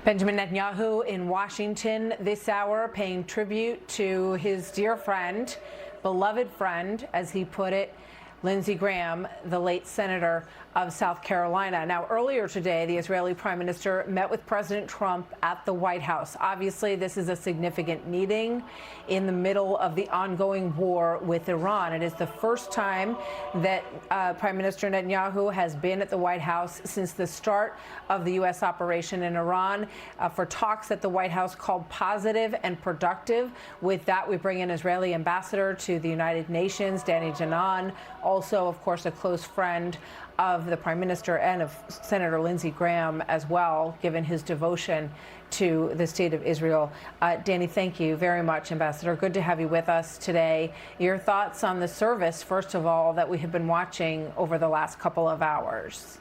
Benjamin Netanyahu in Washington this hour, paying tribute to his dear friend, beloved friend, as he put it, Lindsey Graham, the late senator of South Carolina. Now, earlier today, the Israeli prime minister met with President Trump at the White House. Obviously, this is a significant meeting in the middle of the ongoing war with Iran. It is the first time that Prime Minister Netanyahu has been at the White House since the start of the U.S. operation in Iran for talks that the White House called positive and productive. With that, we bring in Israeli ambassador to the United Nations, Danon, also, of course, a close friend of the Prime Minister and of Senator Lindsey Graham as well, given his devotion to the state of Israel. Danny, thank you very much, Ambassador. Good to have you with us today. Your thoughts on the service, first of all, that we have been watching over the last couple of hours.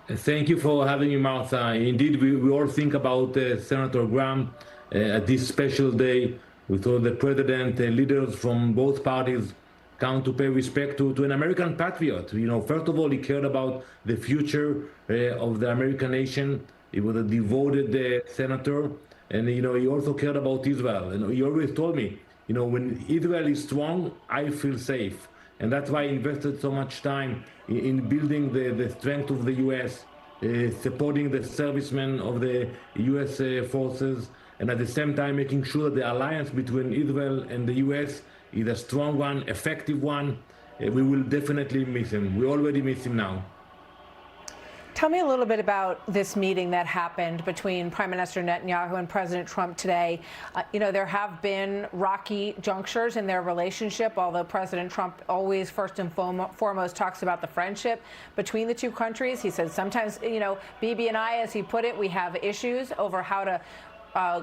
Thank you for having me, Martha. Indeed, we all think about Senator Graham at this special day with all the president, leaders from both parties come to pay respect to an American patriot. You know, first of all, he cared about the future of the American nation. He was a devoted senator, and you know, he also cared about Israel. And he always told me, you know, when Israel is strong, I feel safe, and that's why I invested so much time in building the strength of the U.S., supporting the servicemen of the U.S. forces, and at the same time making sure that the alliance between Israel and the U.S. is a strong one, effective one. We will definitely miss him. We already miss him now. Tell me a little bit about this meeting that happened between Prime Minister Netanyahu and President Trump today. You know, there have been rocky junctures in their relationship, although President Trump always first and foremost talks about the friendship between the two countries. He said sometimes, you know, Bibi and I, as he put it, we have issues over how to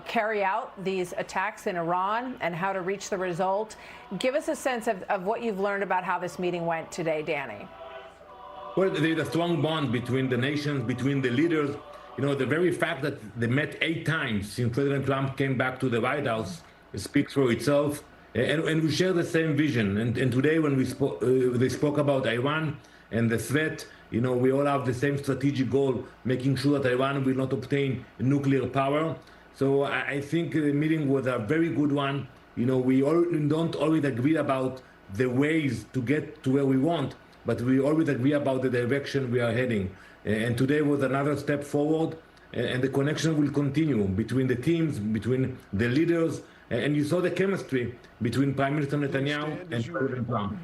carry out these attacks in Iran and how to reach the result. Give us a sense of what you've learned about how this meeting went today, Danny. Well, there's a strong bond between the nations, between the leaders. You know, the very fact that they met 8 times since President Trump came back to the White House speaks for itself. And we share the same vision. And today when they spoke about Iran and the threat, you know, we all have the same strategic goal, making sure that Iran will not obtain nuclear power. So I think the meeting was a very good one. You know, we don't always agree about the ways to get to where we want, but we always agree about the direction we are heading. And today was another step forward, and the connection will continue between the teams, between the leaders, and you saw the chemistry between Prime Minister Netanyahu and President Trump.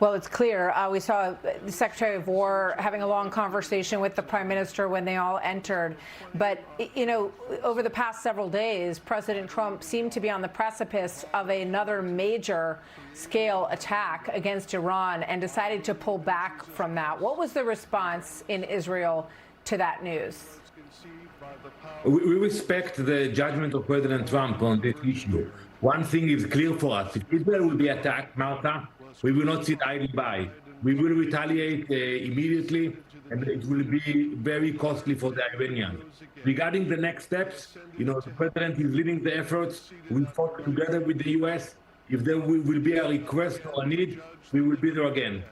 Well, it's clear. We saw the Secretary of War having a long conversation with the Prime Minister when they all entered. But, you know, over the past several days, President Trump seemed to be on the precipice of another major scale attack against Iran and decided to pull back from that. What was the response in Israel to that news? We respect the judgment of President Trump on this issue. One thing is clear for us. If Israel will be attacked, Martha, we will not sit idly by. We will retaliate immediately, and it will be very costly for the Iranians. Regarding the next steps, you know, the president is leading the efforts. We fought together with the U.S. If there will be a request or a need, we will be there again.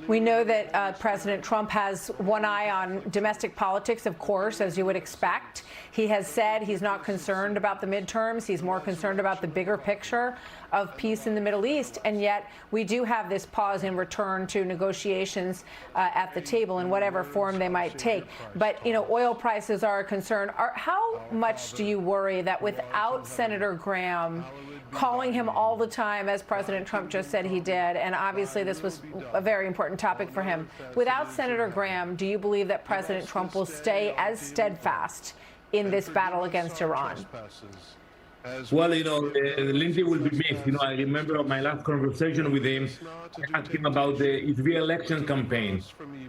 We know that President Trump has one eye on domestic politics, of course, as you would expect. He has said he's not concerned about the midterms. He's more concerned about the bigger picture of peace in the Middle East. And yet we do have this pause in return to negotiations at the table in whatever form they might take. But, you know, oil prices are a concern. How much do you worry that without Senator Graham calling him all the time, as President Trump just said he did, and obviously this was a very important topic for him. Without Senator Graham, do you believe that President Trump will stay as steadfast in this battle against Iran? Well, you know, Lindsey will be missed. You know, I remember my last conversation with him. I asked him about his re-election campaign.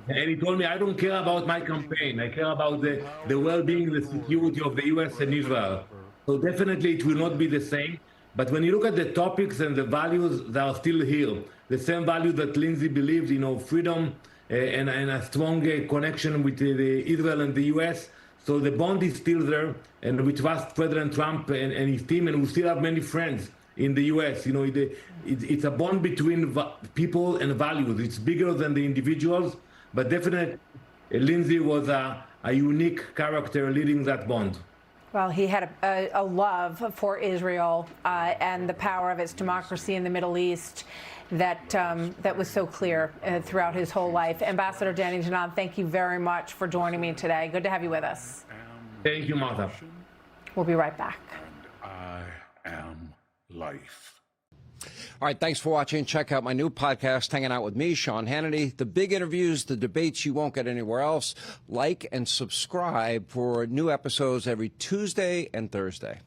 And he told me, I don't care about my campaign. I care about the well-being, the security of the U.S. and Israel. So definitely it will not be the same. But when you look at the topics and the values, they are still here. The same value that Lindsey believed, you know, freedom and a strong connection with Israel and the U.S. So the bond is still there, and we trust President Trump and his team, and we still have many friends in the U.S. You know, it's a bond between people and values. It's bigger than the individuals, but definitely Lindsey was a a unique character leading that bond. Well, he had a love for Israel and the power of its democracy in the Middle East that was so clear throughout his whole life. Ambassador Danny Danon, thank you very much for joining me today. Good to have you with us. Thank you, Martha. We'll be right back. And I am life. All right, thanks for watching. Check out my new podcast, Hanging Out with me, Sean Hannity. The big interviews, the debates you won't get anywhere else. Like and subscribe for new episodes every Tuesday and Thursday.